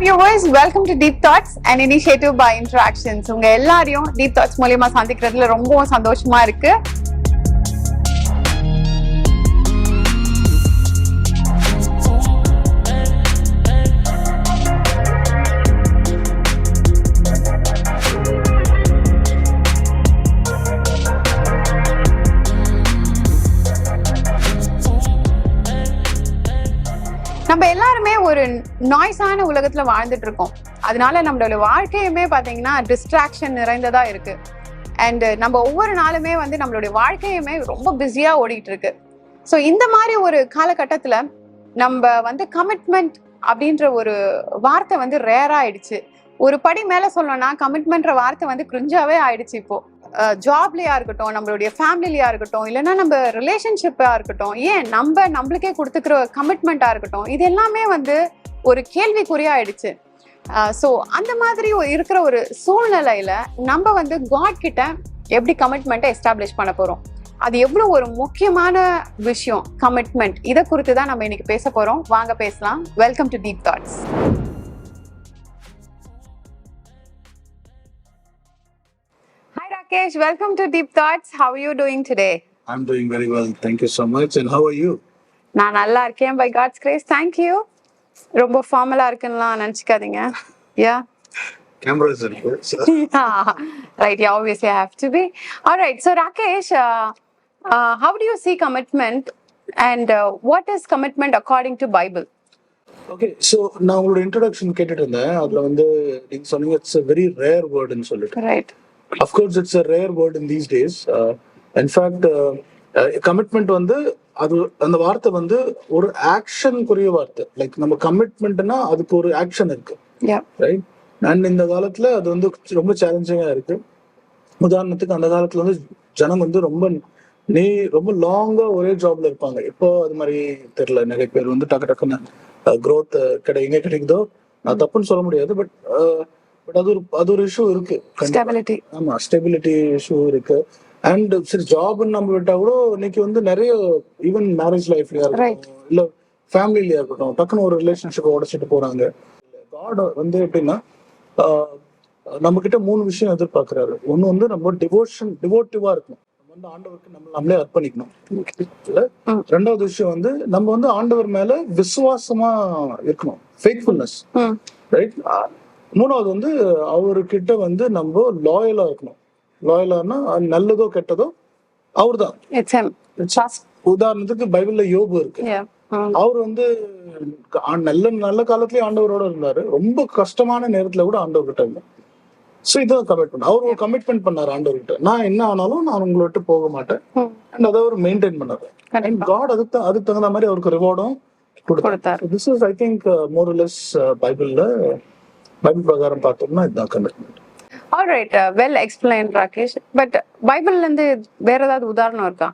viewers, welcome to Deep Thoughts, an initiative by Interactions. உங்க எல்லாரையும் Deep Thoughts மூலமா சந்திக்கிறதுல ரொம்பவும் சந்தோஷமா இருக்கு. நம்ம எல்லாருமே ஒரு நாய்ஸான உலகத்துல வாழ்ந்துட்டு இருக்கோம். அதனால நம்மளோட வாழ்க்கையுமே பாத்தீங்கன்னா டிஸ்ட்ராக்ஷன் நிறைந்ததா இருக்கு. அண்ட் நம்ம ஒவ்வொரு நாளுமே நம்மளுடைய வாழ்க்கையுமே ரொம்ப பிஸியா ஓடிட்டு இருக்கு. ஸோ இந்த மாதிரி ஒரு காலகட்டத்துல நம்ம கமிட்மெண்ட் அப்படின்ற ஒரு வார்த்தை ரேரா ஆயிடுச்சு. ஒரு படி மேல சொல்லணும்னா கமிட்மெண்ட்ற வார்த்தை கிரிஞ்சாவே ஆயிடுச்சு. இப்போ ஜாப்லயா இருக்கட்டும், நம்மளுடைய ஃபேமிலியா இருக்கட்டும், இல்லைன்னா நம்ம ரிலேஷன்ஷிப்பா இருக்கட்டும், ஏன் நம்மளுக்கே கொடுத்துக்கிற கமிட்மெண்டா இருக்கட்டும், இது எல்லாமே ஒரு கேள்விக்குறியா ஆயிடுச்சு. ஸோ அந்த மாதிரி இருக்கிற ஒரு சூழ்நிலையில நம்ம காட் கிட்ட எப்படி கமிட்மெண்ட்டை எஸ்டாப்ளிஷ் பண்ண போறோம், அது எவ்வளவு ஒரு முக்கியமான விஷயம் கமிட்மெண்ட், இதை குறித்து தான் நம்ம இன்னைக்கு பேச போறோம். வாங்க பேசலாம். Welcome to deep thoughts. Rakesh, welcome to Deep Thoughts. How are you doing today? I'm doing very well. Thank you so much. And how are you? நான் நல்லா இருக்கேன். By God's grace. Thank you. ரொம்ப ஃபார்மலா இருக்குன்னு நினைச்சுக்காதீங்க. Yeah. Camera is in good. Yeah. Right. Yeah, obviously I have to be. All right. So Rakesh, how do you see commitment and what is commitment according to Bible? Okay. So நான் உங்களோட introduction கேட்டுட்டு இருந்தேன். அதுல நீங்க சொன்னீங்க it's a very rare word ன்னு சொல்லிட்டு. Right. Of course, it's a rare word in these days. In fact, commitment அது அந்த வார்த்தை ஒரு ஆக்ஷனுக்குரிய வார்த்தை. லைக் நம்ம கமிட்மெண்ட்னா அதுக்கு ஒரு ஆக்ஷன் இருக்கு, ரைட்? அண்ட் இந்த காலத்துல அது ரொம்ப சேலஞ்சிங்கா இருக்கு. உதாரணத்துக்கு அந்த காலத்துல ஜனம் ரொம்ப லாங்கா ஒரே ஜாப்ல இருப்பாங்க. இப்போ அது மாதிரி தெரியல. நிறைய பேர் டக்கு டக்குன்னு க்ரோத் எங்க கிடைக்குதோ, நான் தப்புன்னு சொல்ல முடியாது. பட் அது ஒரு இஷ்யூ இருக்கு. ஆமா, ஸ்டெபிலிட்டி இஷ்யூ இருக்கு. அண்ட் சரி, ஜாப்னு நம்ம விட்டா கூட இன்னைக்கு நிறைய ஈவன் மேரேஜ் லைஃப்லயா இருக்கட்டும், இல்ல ஃபேமிலிலயா இருக்கட்டும், டக்குன்னு ஒரு ரிலேஷன்ஷிப்பை உடைச்சிட்டு போறாங்க. காட் எப்படின்னா நம்ம கிட்ட 3 விஷயம் எதிர்பார்க்கிறாரு. ஒண்ணு நம்ம டிவோட்டிவா இருக்கணும். நம்ம ஆண்டவருக்கு நம்மளே அர்ப்பணிக்கணும். ரெண்டாவது விஷயம் நம்ம ஆண்டவர் மேல விசுவாசமா இருக்கணும், ஃபெய்த்ஃபுல்னஸ், ரைட்? மூணாவது அவர்கிட்ட நம்ம லாயலா இருக்கணும். லாயலானா நல்லதோ கெட்டதோ அவர் தான். உதாரணத்துக்கு பைபிள்ல யோபு இருக்கு. அவர் நல்ல காலத்திலேயே ஆண்டவரோட இருந்தாரு, ரொம்ப கஷ்டமான நேரத்துல கூட ஆண்டவர்கிட்ட இருந்தார். சோ இதான் கமிட்மெண்ட். அவர் ஒரு கமிட்மெண்ட் பண்ணாரு ஆண்டவர்கிட்ட, நான் என்ன ஆனாலும் நான் உங்களை விட்டு போக மாட்டேன். அண்ட் அதை அவர் மெயின்டைன் பண்ணாரு. காட் அதுக்கு தகுந்த மாதிரி அவருக்கு ரிவார்டும் கொடுத்தாரு. This is I think more or less Bible பிரகாரம் பார்த்தோம்னா இதுதான் commitment. All right, well explained Rakesh. But பைபிள்ல இருந்து வேற ஏதாவது உதாரணம் இருக்கா?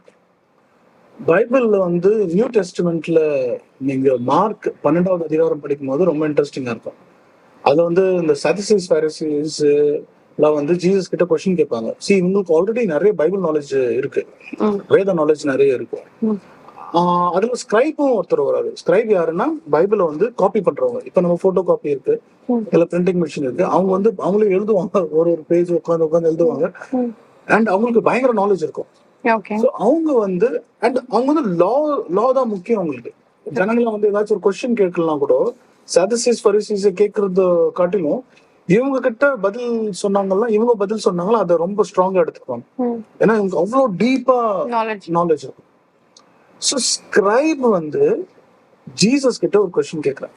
பைபிள்ல நியூ டெஸ்டிமெண்ட்ல நீங்க மார்க் 12வது அதிகாரம் படிக்கும் போது ரொம்ப இன்ட்ரெஸ்டிங்கா இருக்கும். அது இந்த சதுசீஸ் பரிசேயஸ் எல்லாம் ஜீசஸ் கிட்ட क्वेश्चन கேட்பாங்க. இவங்களுக்கு ஆல்ரெடி நிறைய பைபிள் நாலேஜ் இருக்கு, வேத நாலேஜ் நிறைய இருக்கும். அதுல ஸ்கிரைபும் ஒருத்தர் வராது. ஸ்கிரைப் யாருன்னா பைபிளை காப்பி பண்றவங்க. இப்ப நம்ம போட்டோ காப்பி இருக்கு, இல்ல பிரிண்டிங் மிஷின் இருக்கு. அவங்க அவங்களே எழுதுவாங்க, ஒரு பேஜ் உட்காந்து எழுதுவாங்க. அண்ட் அவங்களுக்கு பயங்கர நாலேஜ் இருக்கும். அவங்க அண்ட் அவங்க லா தான் முக்கியம் அவங்களுக்கு. ஜனங்களை ஏதாச்சும் ஒரு கொஸ்டின் கேட்கலாம் கூட, சதுசீஸ் பரிசேயஸ் கேட்கறது காட்டிலும் இவங்க கிட்ட பதில் சொன்னாங்கன்னா, இவங்க பதில் சொன்னாங்களா அதை ரொம்ப ஸ்ட்ராங்கா எடுத்துக்குவாங்க. ஏன்னா இவங்க அவ்வளவு டீப்பா நாலேஜ் இருக்கும். சோ ஸ்கிரைப் ஜீசஸ் கிட்ட ஒரு கொஸ்டின் கேக்குறான்.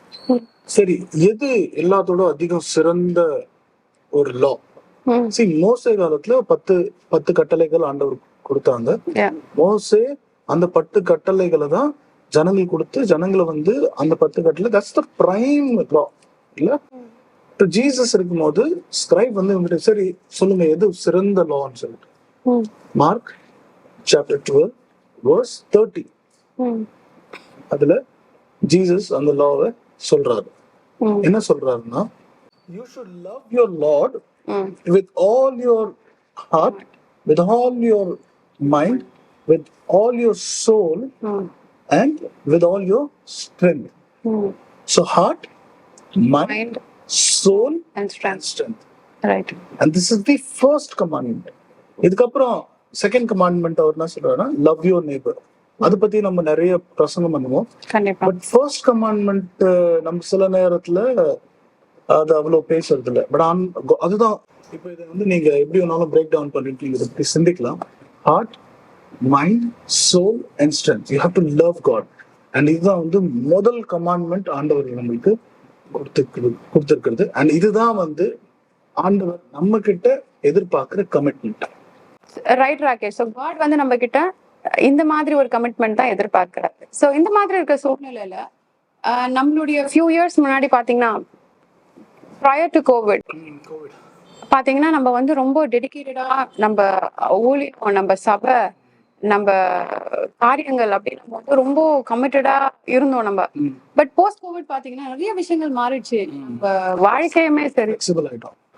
சரி, எது எல்லாத்தோட அதிகம் சிறந்த ஒரு லா? மோசே காலத்துல 10 கட்டளைகள் ஆண்டவர் கொடுத்தாங்க. மோசே அந்த 10 கட்டளைகளை தான் ஜனங்கள் கொடுத்து, ஜனங்களை அந்த 10 கட்டளை தட்ஸ் தி பிரைம் லா இல்ல. இப்போ ஜீசஸ் இருக்கும்போது ஸ்கிரைப் இவங்க சரி சொல்லுங்க எது சிறந்த லான்னு சொல்லிட்டு, மார்க் சாப்டர் 12 verse 30 அதுல ஜீசஸ் அந்த லாவை சொல்றாரு. என்ன சொல்றாருன்னா, you should love your Lord with all your heart, with all your mind, with all your soul, and with all your strength. So heart, mind, soul and and strength. strength. Right. And this is the first commandment. இதுக்கப்புறம் second commandment அவர் என்ன சொல்றாருன்னா love your neighbour. அதை பத்தி நம்ம நிறைய பிரசங்கம் பண்ணுவோம். கண்டிப்பா. பட் ஃபர்ஸ்ட் கமாண்ட்மெண்ட் நம்ம சில நேரத்துல அது அவ்வளவு பேசுறது இல்லை. பட் அதுதான் இப்போ இதை வந்து நீங்க எப்படி வேணாலும் பிரேக் டவுன் பண்ணிட்டு நீங்க இதை சிந்திக்கலாம். Heart, mind, soul and strength. You have to love God. And இதுதான் வந்து முதல் கமாண்ட்மெண்ட் ஆண்டவர் நம்மளுக்கு கொடுத்திருக்கிறது. அண்ட் இதுதான் வந்து ஆண்டவர் நம்ம கிட்ட எதிர்பார்க்கிற commitment. Right Rakesh. So God வந்து நம்ம கிட்ட இந்த மாதிரி ஒரு கமிட்மெண்ட் தான் எதிர்பார்க்கிறாரு. ஸோ இந்த மாதிரி இருக்க சூழ்நிலையில நம்மளுடைய ஃபியூ இயர்ஸ் முன்னாடி பாத்தீங்கன்னா ப்ரையர் டு கோவிட் பாத்தீங்கன்னா நம்ம வந்து ரொம்ப டெடிகேட்டடா நம்ம ஊழியம், நம்ம சபை, நம்ம காரியங்கள் அப்படின்னு நம்ம வந்து ரொம்ப கமிட்டடா இருந்தோம் நம்ம. பட் போஸ்ட் கோவிட் பாத்தீங்கன்னா நிறைய விஷயங்கள் மாறிடுச்சு. நம்ம வாழ்க்கையுமே சரி,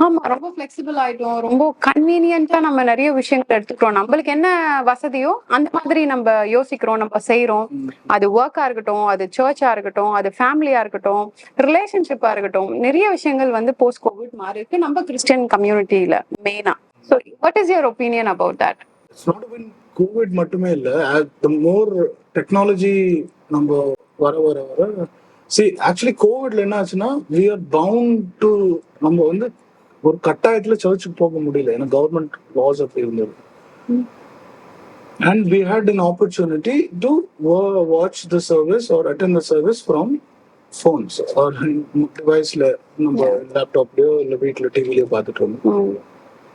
ஆமா, ரொம்ப ஃபிளெக்சிபிள் ஆயிட்டோம். ரொம்ப கன்வீனியன்ட்டா நம்ம நிறைய விஷயங்கள் எடுத்துக்கிறோம். நம்மளுக்கு என்ன வசதியோ அந்த மாதிரி நம்ம யோசிக்கிறோம், நம்ம செய்யறோம். அது ஒர்க்கா இருக்கட்டும், அது சர்ச்சா இருக்கட்டும், அது ஃபேமிலியா இருக்கட்டும், ரிலேஷன்ஷிப்பா இருக்கட்டும், நிறைய விஷயங்கள் வந்து போஸ்ட் கோவிட் மாறி இருக்கு நம்ம கிறிஸ்டியன் கம்யூனிட்டியில மெயினா. So what is your opinion about that? Covid மட்டுமே இல்ல, மோர் டெக்னாலஜி நம்ம வர வர வர ஆக்சுவலி கோவிட்ல என்ன ஆச்சுன்னா we are bound to நம்ம வந்து ஒரு கட்டாயத்துல சர்ச்சுக்கு போக முடியல, ஏன்னா கவர்மெண்ட் லாஸ் அப்படி இருந்தது. And we had an opportunity to watch the service or attend the service from phones or deviceல நம்ம லேப்டாப்லயோ இல்ல வீட்டுல டிவிலயோ பார்த்துட்டு இருந்தோம்.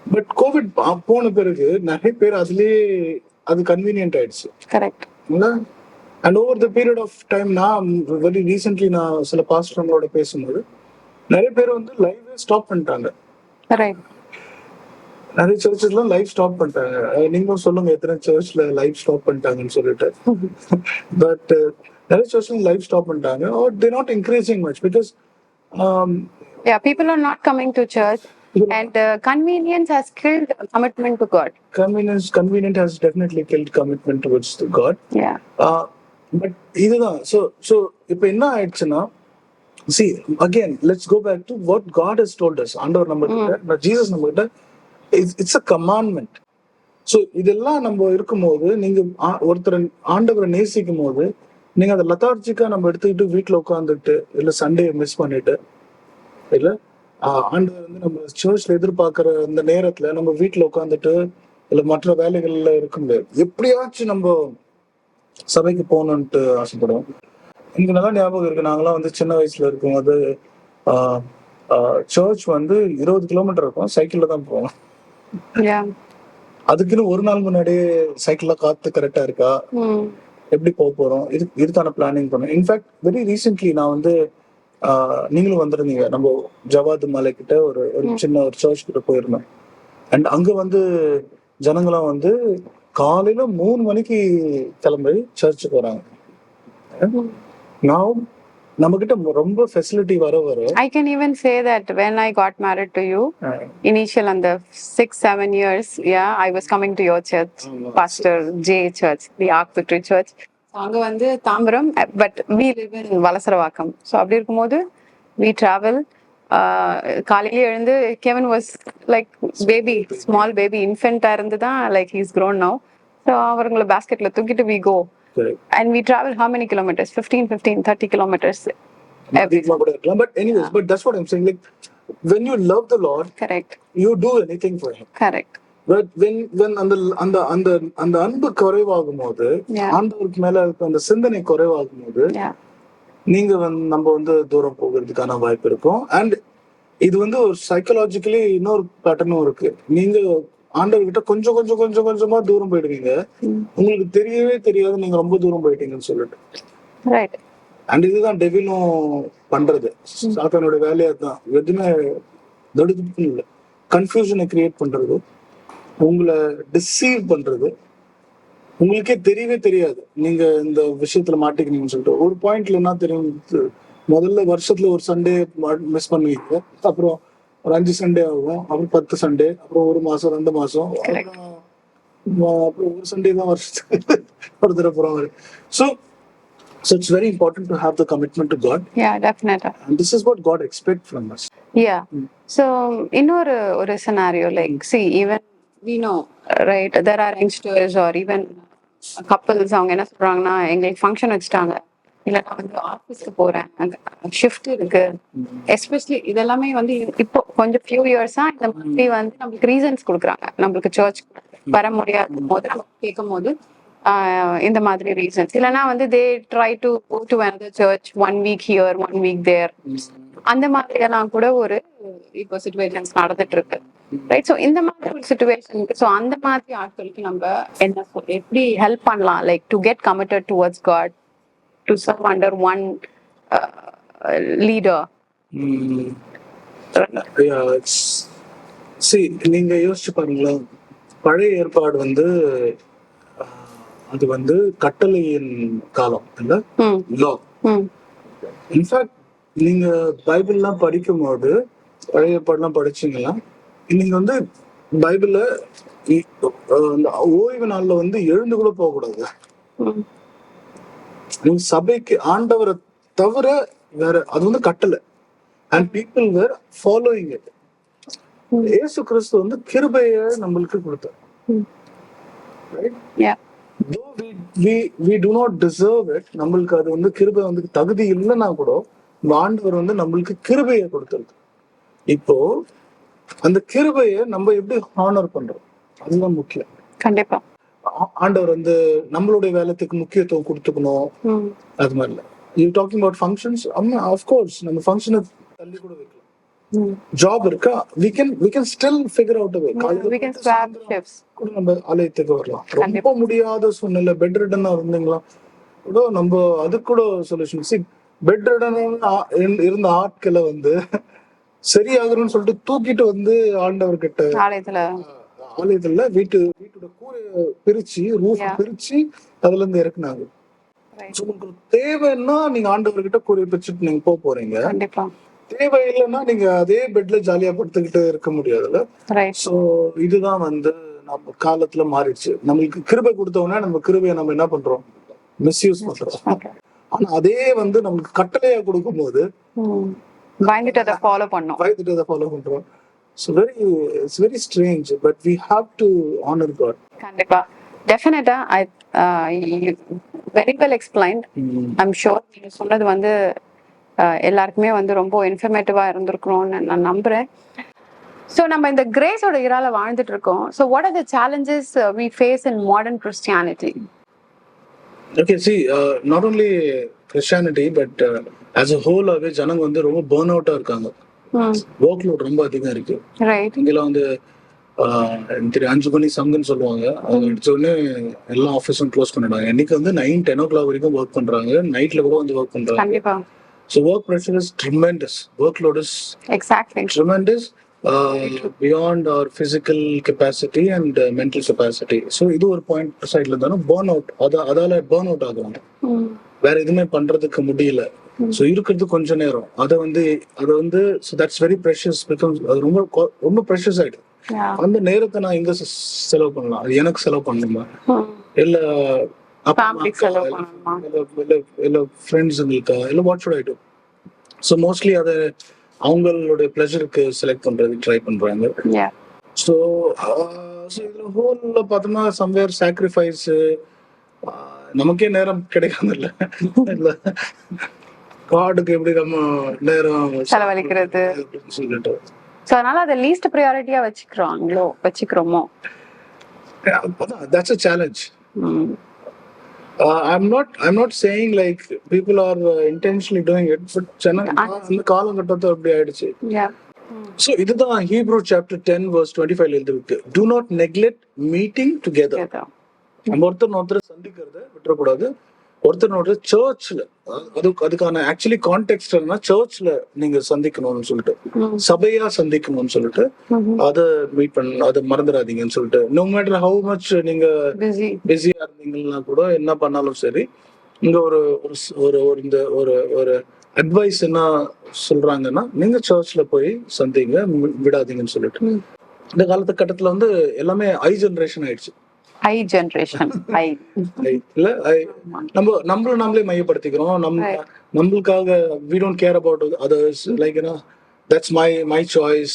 பட் கோவிட் போன பிறகு நிறைய பேர் அதுலயே அது கன்வீனியன்ட் ஆயிடுச்சு. Correct. And over the period of time நான் வெரி ரீசென்ட்லி நான் சில பாஸ்டர்களோட பேசும்போது நிறைய பேர் வந்து லைவ் ஸ்டாப் பண்ணிட்டாங்க. நிறைய சர்ச்சஸ்லாம் லைவ் ஸ்டாப் பண்ணிட்டாங்க. நீங்களும் சொல்லுங்க எத்தனை சர்ச்ல லைவ் ஸ்டாப் பண்ணிட்டாங்கன்னு சொல்லிட்டு. பட் நிறைய சர்ச்ல லைவ் ஸ்டாப் பண்ணிட்டாங்க. Are they not increasing much because people are not coming to church. And convenience has killed commitment to God. Convenience has definitely killed commitment towards God. Yeah. But இதுதான். So இப்போ என்ன ஆயிடுச்சுன்னா, see again let's go back to what God has told us. ஆண்டவர் நம்ம கிட்ட, Jesus நம்ம கிட்ட, it's a commandment. So இதெல்லாம் நம்ம இருக்கும்போது நீங்க ஒருத்தர் ஆண்டவரை நேசிக்கும் போது நீங்க அதை லதார்ஜிக்கா நம்ம எடுத்துக்கிட்டு வீட்டுல உட்காந்துட்டு இல்ல சண்டே மிஸ் பண்ணிட்டு இல்ல ஆண்டவர் வந்து நம்ம சர்ச்ல எதிர்பார்க்கிற அந்த நேரத்துல நம்ம வீட்டுல உட்காந்துட்டு இல்ல மற்ற வேலைகள்ல இருக்க முடியாது. எப்படியாச்சும் நம்ம சபைக்கு போகணும்ட்டு ஆசைப்படுவோம். எனக்கு நல்லா ஞாபகம் இருக்கு, நாங்களாம் வந்து சின்ன வயசுல இருக்கும்போது சர்ச் வந்து 20 கிலோமீட்டர் இருக்கும், சைக்கிள்ல தான் போவோம். அதுக்குன்னு ஒரு நாள் முன்னாடியே சைக்கிள்ல காத்து கரெக்டா இருக்கா, எப்படி போக போறோம், இதுக்கான பிளானிங் பண்ணோம். இன்ஃபேக்ட் வெரி ரீசென்ட்லி நான் வந்து நீங்களும் வந்திருந்தீங்க, நம்ம ஜவாது மலை கிட்ட ஒரு சின்ன ஒரு சர்ச் கிட்ட போயிருந்தோம். அண்ட் அங்க வந்து ஜனங்களாம் வந்து காலையில 3 மணிக்கு கிளம்பி சர்ச்சுக்கு வராங்க. நான் நம்ம கிட்ட ரொம்ப ஃபெசிலிட்டி வர I can even say that when I got married to you, initial on the 6-7 years, I was coming to your church, Pastor J Church, the Ark Victory Church. அங்க வந்து Tambaram, but we live in Valasaravakkam. So அப்படி இருக்கும்போது we travel. காலையில எழுந்து Kevin was like baby, small baby, infant இருந்து தான் like he's grown now. So அவங்களை பேஸ்கெட்ல தூக்கிட்டு we go. And we travel how many kilometers? 30 kilometers. But anyways, but that's what I'm saying. Like when you love the Lord, correct, you do anything for Him. Correct. But when அந்த அன்பு குறைவாகும் போது, ஆண்டவருக்கு மேல அந்த சிந்தனை குறைவாகும் போது, நீங்க நம்ம வந்து தூரம் போகிறதுக்கான வாய்ப்பு இருக்கும். அண்ட் இது வந்து ஒரு சைக்கலாஜிக்கலி இன்னொரு பேட்டர்னும் இருக்கு. நீங்க ஆண்டவர்கிட்ட கொஞ்சம் கொஞ்சம் கொஞ்சம் கொஞ்சமா தூரம் போயிடுவீங்க, உங்களுக்கு தெரியவே தெரியாது நீங்க ரொம்ப தூரம் போயிட்டீங்கன்னு சொல்லிட்டு. ரைட். அண்ட் இதுதான் டெவிலும் பண்றது, சாத்தானோட வேலையா தான். எதுவுமே தடுப்பு இல்லை, கன்ஃபியூஷனை கிரியேட் பண்றது, உங்களை டிசீவ் பண்றது, உங்களுக்கே தெரியவே தெரியாது நீங்க இந்த விஷயத்துல மாட்டிக்கிறீங்கன்னு சொல்லிட்டு. ஒரு பாயிண்ட்ல என்ன தெரியும், முதல்ல வருஷத்துல ஒரு சண்டே மிஸ் பண்ணுவீங்க, அப்புறம் ஒரு 5 சண்டே ஆகும், அப்புறம் 10 சண்டே, அப்புறம் 1 மாசம் 2 மாசம், அப்புறம் ஒரு சண்டே தான் வருஷத்துக்கு ஒரு தடவை போறாங்க. So it's very important to have the commitment to God. Yeah, definitely. And this is what God expects from us. Yeah so இன்னொரு ஒரு scenario like see even we know right there are youngsters or even couples அவங்க என்ன சொல்றாங்கன்னா எங்களுக்கு function வச்சுட்டாங்க இல்ல நான் வந்து ஆஃபீஸ்க்கு போறேன் ஷிஃப்ட் இருக்கு எஸ்பெஷலி இதெல்லாமே வந்து இப்போ கொஞ்சம் ஃபியூ இயர்ஸா இந்த மாதிரி வந்து நம்மளுக்கு ரீசன்ஸ் கொடுக்குறாங்க நம்மளுக்கு சர்ச் வர முடியாத போது நம்ம கேட்கும் போது இந்த மாதிரி ரீசன்ஸ் இல்லைன்னா வந்து they try to go to another church 1 week here 1 week there அந்த மாதிரி எல்லாம் கூட ஒரு இப்போ சிச்சுவேஷன்ஸ் நடந்துட்டு இருக்கு ரைட் ஸோ இந்த மாதிரி ஒரு சுச்சுவேஷனுக்கு ஸோ அந்த மாதிரி ஆட்களுக்கு நம்ம என்ன எப்படி ஹெல்ப் பண்ணலாம் like to get committed towards God to serve under one leader. நீங்க யோசிச்சு பாருங்களேன், பழைய ஏற்பாடு வந்து அது வந்து கட்டளையின் காலம் இல்ல, லா. இன்ஃபேக்ட் நீங்க பைபிள்லாம் படிக்கும் போது பழைய ஏற்பாடுலாம் படிச்சீங்கன்னா நீங்க வந்து பைபிள்ல ஓய்வு நாள்ல வந்து எழுந்து கூட போக கூடாது. நீங்க சபைக்கு ஆண்டவரை தவிர வேற, அது வந்து கட்டளை. And people were following it. இயேசு கிறிஸ்து வந்து கிருபைய நம்மளுக்கு கொடுத்தார். Though we do not deserve it, நம்மளுக்கு அது வந்து கிருபை வந்து தகுதி இல்லைன்னா கூட ஆண்டவர் வந்து நம்மளுக்கு கிருபையை கொடுத்திருக்கு. இப்போ அந்த கிருபையை நம்ம எப்படி ஹானர் பண்றோம், அதுதான் முக்கியம். கண்டிப்பா ஆண்டவர் வந்து நம்மளுடைய வேலைக்கு முக்கியத்துவம் கொடுத்துக்கணும், அது மாதிரி இல்ல. You talking about functions, of course நம்ம ஃபங்க்ஷனை தள்ளி கூட வைக்கலாம். ஜாப் இருக்கா, we can still figure out a way. we can swap shifts கூட நம்ம ஆலயத்துக்கு வரலாம். ரொம்ப முடியாத சூழ்நிலை, பெட் ரிடனா இருந்தீங்களா கூட நம்ம அதுக்கு கூட சொல்யூஷன். சி, பெட் ரிடனா இருந்த ஆட்களை வந்து சரியாகணும்னு சொல்லிட்டு தூக்கிட்டு வந்து ஆண்டவர்கிட்ட ஆலயத்துல வீட்டோட கூரைய பிரிச்சு, ரூஃப் பிரிச்சு அதுல இருந்து இறக்குனாங்க. உங்களுக்கு தேவைன்னா நீங்க ஆண்டவர்கிட்ட கூரைய பிரிச்சுட்டு நீங்க போறீங்க. தேவை இல்லைன்னா நீங்க அதே பெட்ல ஜாலியா படுத்துக்கிட்டு இருக்க முடியாதுல்ல. சோ இதுதான் வந்து நம்ம காலத்துல மாறிடுச்சு. நம்மளுக்கு கிருபை கொடுத்தவொடனே நம்ம கிருபையை நம்ம என்ன பண்றோம், மிஸ்யூஸ் பண்றோம். ஆனா அதே வந்து நம்மளுக்கு கட்டளையா கொடுக்கும் போது பயந்துட்டு அதை ஃபாலோ பண்றோம். So it's very strange, but we have to honor God. கண்டிப்பா, டெஃபினட்டா. Very well explained. I'm sure நீங்க சொன்னது வந்து எல்லாருக்குமே வந்து ரொம்ப இன்ஃபர்மேட்டிவா இருந்திருக்கணும்னு நான் நம்புறேன். ஸோ நம்ம இந்த கிரேஸோட இரால வாழ்ந்துட்டு இருக்கோம். So what are the challenges we face in modern Christianity? Okay, see, not only Christianity but as a whole ஜனங்க வந்து ரொம்ப பர்ன் அவுட்டா இருக்காங்க. ஒர்க் லோட் ரொம்ப அதிகம் இருக்கு. இங்கெல்லாம் வந்து 5 மணி சங்குன்னு சொல்லுவாங்க. அது அடிச்ச உடனே எல்லா ஆஃபீஸும் க்ளோஸ் பண்ணிடுவாங்க. இன்னைக்கு வந்து 9-10 o'clock வரைக்கும் ஒர்க் பண்றாங்க. நைட்ல கூட வந்து ஒர்க் பண்றாங்க. So work pressure is tremendous. Workload is tremendous beyond our physical capacity and mental capacity. So இது ஒரு பாயிண்ட் சைட்ல இருந்தாலும் பர்ன் அவுட், அதால பர்ன் அவுட் ஆகுறாங்க. வேற எதுவுமே பண்றதுக்கு முடியல. ஸோ இருக்கிறது கொஞ்ச நேரம் அதை வந்து so that's very precious. Because அது ரொம்ப ப்ரெஷஸ் ஆயிடுது. அந்த நேரத்தை நான் எங்க செலவு பண்ணலாம், அது எனக்கு செலவு பண்ணணுமா இல்ல இல்ல ஃப்ரெண்ட்ஸுங்களுக்கா இல்ல what should I to? So mostly அதை அவங்களுடைய ப்ளஷருக்கு செலக்ட் பண்றதுக்கு ட்ரை பண்றாங்க. ஸோ இதுல ஹோல்ல பார்த்தோம்னா சம்வேர் சாக்ரிஃபைஸ், நமக்கே நேரம் கிடைக்காது இல்ல காடுக்கு எப்படி நம்ம நேரம் செலவழிக்கிறது சொல்லிட்டு. சோ அதனால அத least பிரையாரிட்டியா வச்சுக்கிறோமோ? That's a challenge. I'm not saying like people are intentionally doing it, but அந்த காலகட்டத்தை அப்படி ஆயிடுச்சு. So இதுதான் Hebrew chapter 10 verse 25 எழுதிருக்கு. Do not neglect meeting together. நம்ம ஒருத்தர் சந்திக்கிறத விட்டுறக்கூடாது. ஒருத்தர் சர்ச்ல, அதுக்கான ஆக்சுவலி கான்டெக்ஸ்ட் என்ன, சர்ச்ல நீங்க சந்திக்கணும்னு சொல்லிட்டு, சபையா சந்திக்கணும்னு சொல்லிட்டு அதை மீட் பண்ணணும், அதை மறந்துடாதீங்கன்னு சொல்லிட்டு. நோ மேட்டர் ஹவு மச் நீங்க பிஸியா இருந்தீங்கன்னா கூட, என்ன பண்ணாலும் சரி, இங்க ஒரு அட்வைஸ் என்ன சொல்றாங்கன்னா, நீங்க சர்ச்ல போய் சந்திங்க, விடாதீங்கன்னு சொல்லிட்டு. இந்த காலகட்டத்துல வந்து எல்லாமே ஜெனரேஷன் ஆயிடுச்சு. நம்மளே மையப்படுத்திக்கிறோம். நம்மளுக்காக we don't care about others. Like that's my choice,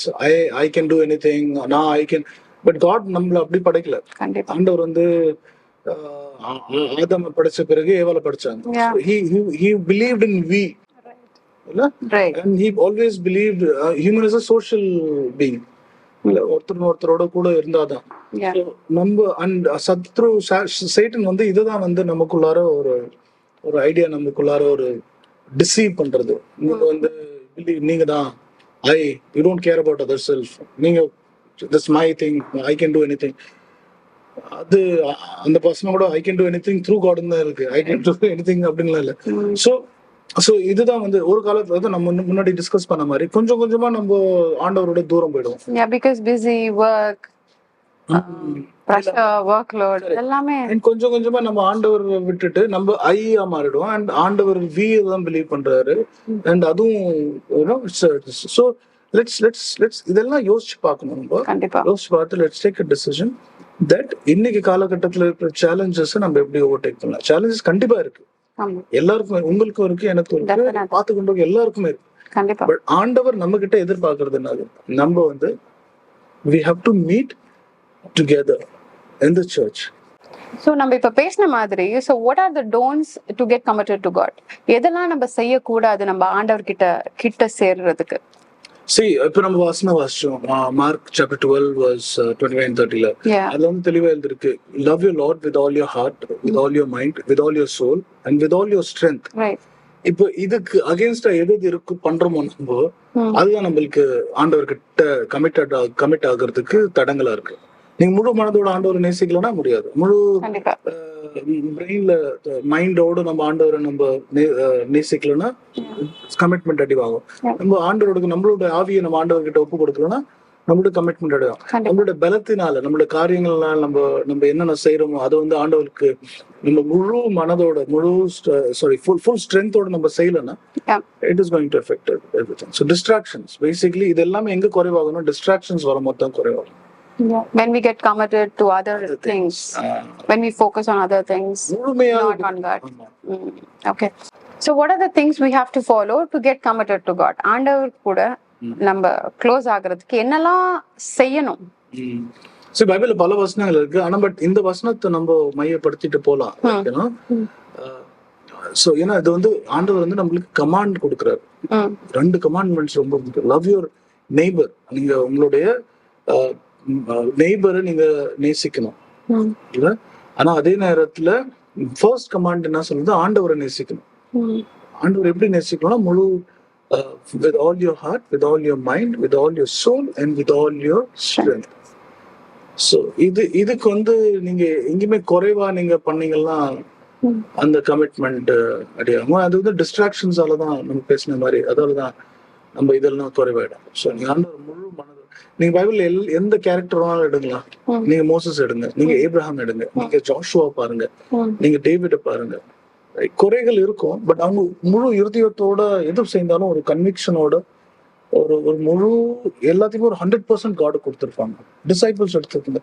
I can do anything now, I can. But God நம்மள அப்படி படைக்கல. கண்டிப்பா. ஆண்டவர் வந்து ஆதாம படைச்ச பிறகு ஏவாளை படைச்சாங்க. Yeah. So he believed in we, இல்ல? Right. And he always believed human is a social being, இல்ல? ஒருத்தரோட கூட இருந்தாதான். Yeah. So நம்ம and சத்ரு சைட்டன் வந்து இதுதான் வந்து நமக்குள்ளார ஒரு ஐடியா, நமக்குள்ளார ஒரு டிசீவ் பண்றது. நீங்க வந்து நீங்க தான் you don't care about other self, நீங்க that's my thing, I can do anything. அது அந்த பர்சனை கூட I can do anything through God தான் இருக்கு, I can do anything அப்படின்லாம் இல்ல. ஸோ இதுதான் வந்து ஒரு காலத்துல வந்து நம்ம முன்னாடி டிஸ்கஸ் பண்ண மாதிரி கொஞ்சம் கொஞ்சமா நம்ம ஆண்டவரோட தூரம் போயிடுவோம். Yeah, because busy work, pressure, workload எல்லாமே. And கொஞ்சம் கொஞ்சமா நம்ம ஆண்டவர் விட்டுட்டு நம்ம ஐயா மாறிடுவோம். அண்ட் ஆண்டவர் வி தான் பிலீவ் பண்றாரு. அண்ட் அதுவும் ஸோ லெட்ஸ் இதெல்லாம் யோசிச்சு பார்க்கணும். நம்ம கண்டிப்பா யோசிச்சு பார்த்து let's take a decision that இன்னைக்கு காலகட்டத்தில் இருக்கிற சேலஞ்சஸ் நம்ம எப்படி ஓவர்டேக் பண்ணலாம். சேலஞ்சஸ் கண்டிப்பா இருக்கு, எல்லாருக்குமே, உங்களுக்கும் இருக்கு, எனக்கும் இருக்கு, பார்த்து கொண்டு எல்லாருக்குமே இருக்கு. கண்டிப்பா. பட் ஆண்டவர் நம்ம கிட்ட எதிர்பார்க்கறது என்னது, நம்ம வந்து we have to meet together in the church. So நம்ம இப்ப பேசின மாதிரி, so what are the don'ts to get committed to God? எதெல்லாம் நம்ம செய்யக்கூடாது நம்ம ஆண்டவர் கிட்ட சேர்றதுக்கு? See, இப்ப நம்ம வாசிச்சோம் மார்க் சாப்டர் 12 verse 29-30ல. அதுல வந்து தெளிவா எழுதிருக்கு, love your Lord with all your heart, with all your mind, with all your soul and with all your strength. Right. இப்போ இதுக்கு அகைன்ஸ்டா எது இருக்கு பண்றோமோ நம்ம, அதுதான் நம்மளுக்கு ஆண்டவர்கிட்ட கமிட் ஆகிறதுக்கு தடங்களா இருக்கு. நீங்க முழு மனதோட ஆண்டவரை நேசிக்கலன்னா முடியாது. முழு பிரெயின்ல மைண்டோட நம்ம ஆண்டவரை நம்ம நேசிக்கலன்னா கமிட்மெண்ட் அடிவாகும். நம்ம ஆண்டவருக்கு நம்மளோட ஆவியை நம்ம ஆண்டவர்கிட்ட ஒப்பு கொடுக்கலன்னா நம்மளோட கமிட்மெண்ட் அடையும். நம்மளோட பலத்தினால நம்மளோட காரியங்கள்னால நம்ம என்னென்ன செய்யறோமோ அதை வந்து ஆண்டவருக்கு நம்ம முழு மனதோட ஃபுல் ஸ்ட்ரென்த்தோட நம்ம செய்யலன்னா it is going to affect everything. So distractions basically இது எல்லாமே எங்க குறைவாகணும், டிஸ்ட்ராக்ஷன்ஸ் வரும்போது தான் குறைவாகும். When we get committed to other things, when we focus on other things, not on God. Okay. So what are the things we have to follow to get committed to God? ஆண்டவர் கூட நம்ம close ஆகிறதுக்கு என்னெல்லாம் செய்யணும்? சரி, பைபிள்ல பல வசனங்கள் இருக்கு. ஆனா பட் இந்த வசனத்தை நம்ம மையப்படுத்திட்டு போலாம். சோ ஏன்னா இது வந்து ஆண்டவர் வந்து நம்மளுக்கு கமாண்ட் கொடுக்குறாரு. 2 கமாண்ட்மெண்ட்ஸ் ரொம்ப முக்கியம். லவ் யுவர் நெய்பர், நீங்க உங்களுடைய நெய்பரை நீங்க நேசிக்கணும் இல்ல. ஆனா அதே நேரத்துல ஃபர்ஸ்ட் கமாண்ட் என்ன சொல்லுது, ஆண்டவரை நேசிக்கணும். ஆண்டவர் எப்படி நேசிக்கணும்னா முழு with all your heart, with all your mind, with all your soul and with all your strength. So இதுக்கு வந்து நீங்க எங்கேயுமே குறைவா நீங்க பண்ணீங்கன்னா அந்த கமிட்மெண்ட் அடையாகும். அது வந்து டிஸ்ட்ராக்ஷன்ஸால தான் நம்ம பேசின மாதிரி, அதாலதான் நம்ம இதெல்லாம் குறைவாயிடும். ஸோ நீங்க ஆண்டவர் முழு மனது, நீங்க பைபிள்ல எந்த கேரக்டர் வேணாலும் எடுக்கலாம். நீங்க மோசஸ் எடுங்க, நீங்க ஏப்ரஹாம் எடுங்க, நீங்க ஜோஷுவா பாருங்க, நீங்க டேவிட பாருங்க. குறைகள் இருக்கும், பட் அவங்க முழு இருதயத்தோட எது செய்தாலும் ஒரு கன்விக்ஷனோட ஒரு முழு எல்லாத்தையுமே ஒரு 100% காடு கொடுத்துருப்பாங்க. டிசைபிள்ஸ் எடுத்துருக்குங்க,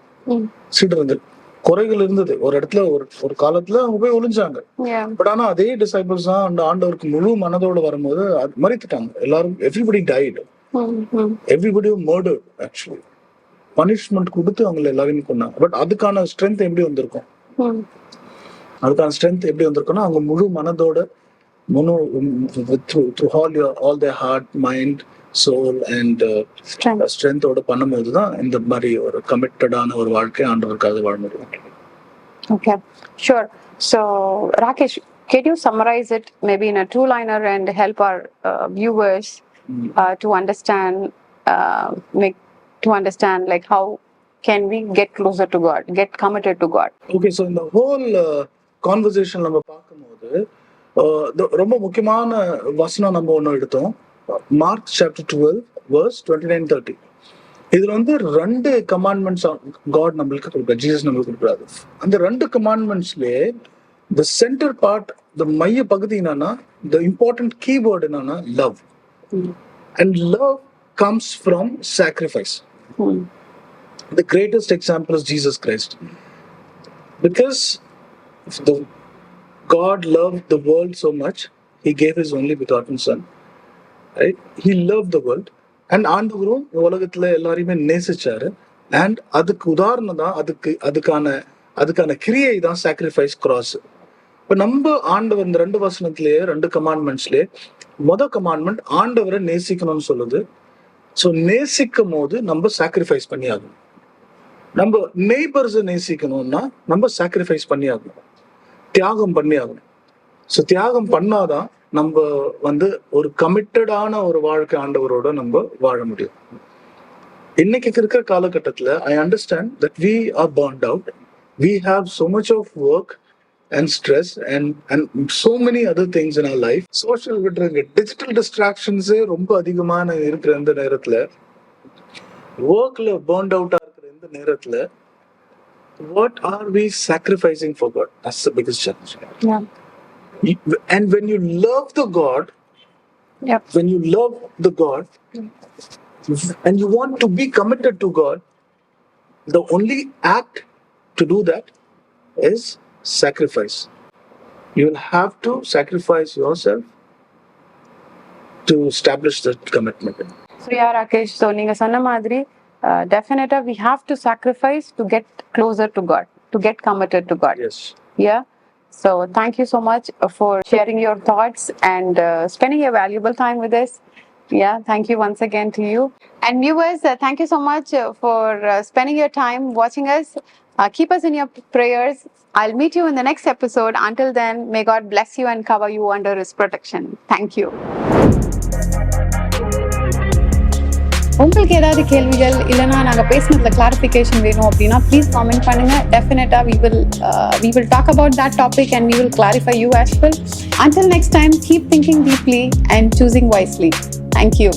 சீடர்கள் குறைகள் இருந்தது ஒரு இடத்துல, ஒரு காலத்துல அவங்க போய் ஒளிஞ்சாங்க. பட் ஆனா அதே டிசைபிள்ஸ் தான் அந்த ஆண்டவருக்கு முழு மனதோட வரும்போது மறித்துட்டாங்க எல்லாரும். Everybody died, everybody murdered. Actually punishment கொடுத்து அவங்களை எல்லாரையும் கொண்டாங்க. பட் அதுக்கான ஸ்ட்ரென்த் எப்படி வந்திருக்கும், அதுக்கான ஸ்ட்ரென்த் எப்படி வந்திருக்குன்னா அவங்க முழு மனதோட all their heart, mind, soul and strength ஓட பண்ணும்போது தான் இந்த மாதிரி ஒரு கமிட்டடான ஒரு வாழ்க்கை ஆண்டவருக்காக வாழ முடியும். Okay, sure. So Rakesh, can you summarize it maybe in a two-liner and help our viewers to understand like how can we get closer to God, get committed to God? Okay, so in the whole conversation நம்ம பார்க்கும்போது ரொம்ப முக்கியமான வசனம் நம்ம ஒன்று எடுத்தோம், mark chapter 12 verse 29-30. இதுல வந்து 2 கமாண்ட்மெண்ட்ஸ் காட் நம்மளுக்கு கொடுக்குறாரு, ஜீசஸ் நம்மளுக்கு கொடுக்குறாரு. அந்த 2 கமாண்ட்மெண்ட்ஸ்லயே the center part, the மைய பகுதி என்னன்னா, the important keyword என்னன்னா love. And love comes from sacrifice. The greatest example is Jesus Christ. Because God loved the world so much, he gave his only begotten son. Right? He loved the world and ஆண்டவரும் உலகத்துல எல்லாரையுமே நேசிச்சாரு. And அதுக்கு உதாரணம் தான் அதுக்கான கிரியை தான் sacrifice cross. இப்ப நம்ம ஆண்டவர் இந்த 2 வசனத்திலேயே 2 கமாண்ட்மெண்ட்ஸ்லயே கமாண்ட்மெண்ட் ஆண்டவரை நேசிக்கணும்னு சொல்லுது. ஸோ நேசிக்கும் போது நம்ம சாக்ரிஃபைஸ் பண்ணி ஆகணும். நம்ம நெய்பர்ஸை நேசிக்கணும்னா நம்ம சாக்ரிஃபைஸ் பண்ணி ஆகணும், தியாகம் பண்ணி ஆகணும். ஸோ தியாகம் பண்ணாதான் நம்ம வந்து ஒரு கமிட்டடான ஒரு வாழ்க்கை ஆண்டவரோட நம்ம வாழ முடியும். இன்னைக்கு இருக்கிற காலகட்டத்துல I understand that we are burnt out. We have so much of work and stress and so many other things in our life. Social விட்டுருங்க, டிஜிட்டல் டிஸ்ட்ராக்ஷன்ஸே ரொம்ப அதிகமான இருக்கிற இந்த நேரத்துல, ஒர்க்ல பர்ன்ட் அவுட்டா இருக்கிற இந்த நேரத்துல, what are we sacrificing for God? That's the biggest challenge. Yeah. And when you love the God, Yep. when you love the God and you want to be committed to God, the only act to do that is sacrifice. You will have to sacrifice yourself to establish that commitment. So yeah, Rakesh, so நீங்க சொன்ன மாதிரி definitely we have to sacrifice to get closer to God, to get committed to God. Yes. Yeah. So thank you so much for sharing your thoughts and spending your valuable time with us. Yeah, thank you once again to you. And viewers, thank you so much for spending your time watching us. Keep us in your prayers. I'll meet you in the next episode. Until then, may God bless you and cover you under His protection. Thank you. உங்களுக்கு ஏதாவது கேள்விகள் இல்லைனா நாங்கள் பேசினதுல clarification வேணும் அப்படின்னா please comment பண்ணுங்க. டெஃபினட்டாக we will talk about that topic and we will clarify you as well. Until next time, keep thinking deeply and choosing wisely. Thank you.